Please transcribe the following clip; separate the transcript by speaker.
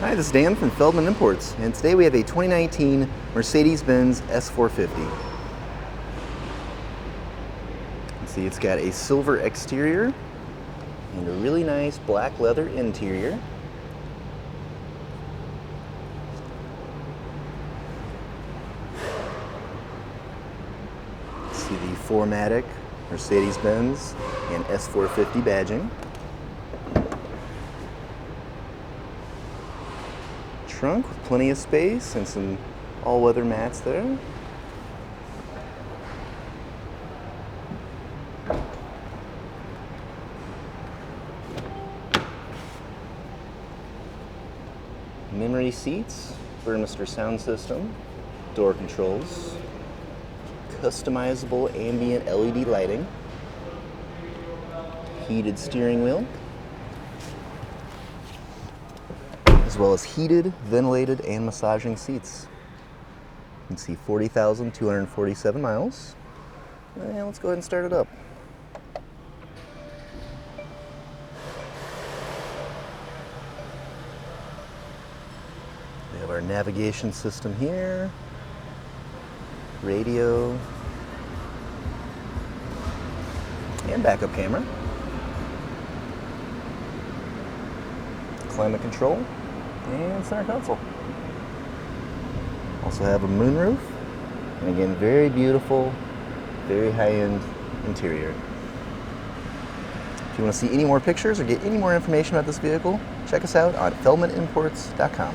Speaker 1: Hi, this is Dan from Feldmann Imports, and today we have a 2019 Mercedes-Benz S450. You can see it's got a silver exterior and a really nice black leather interior. See the 4MATIC Mercedes-Benz and S450 badging. Trunk with plenty of space and some all-weather mats there. Memory seats, Burmester sound system, door controls, customizable ambient LED lighting, heated steering wheel, as well as heated, ventilated, and massaging seats. You can see 40,247 miles. And let's go ahead and start it up. We have our navigation system here, radio, and backup camera, climate control, and center console. Also have a moonroof, and again, very beautiful, very high-end interior. If you want to see any more pictures or get any more information about this vehicle, check us out on feldmannimports.com.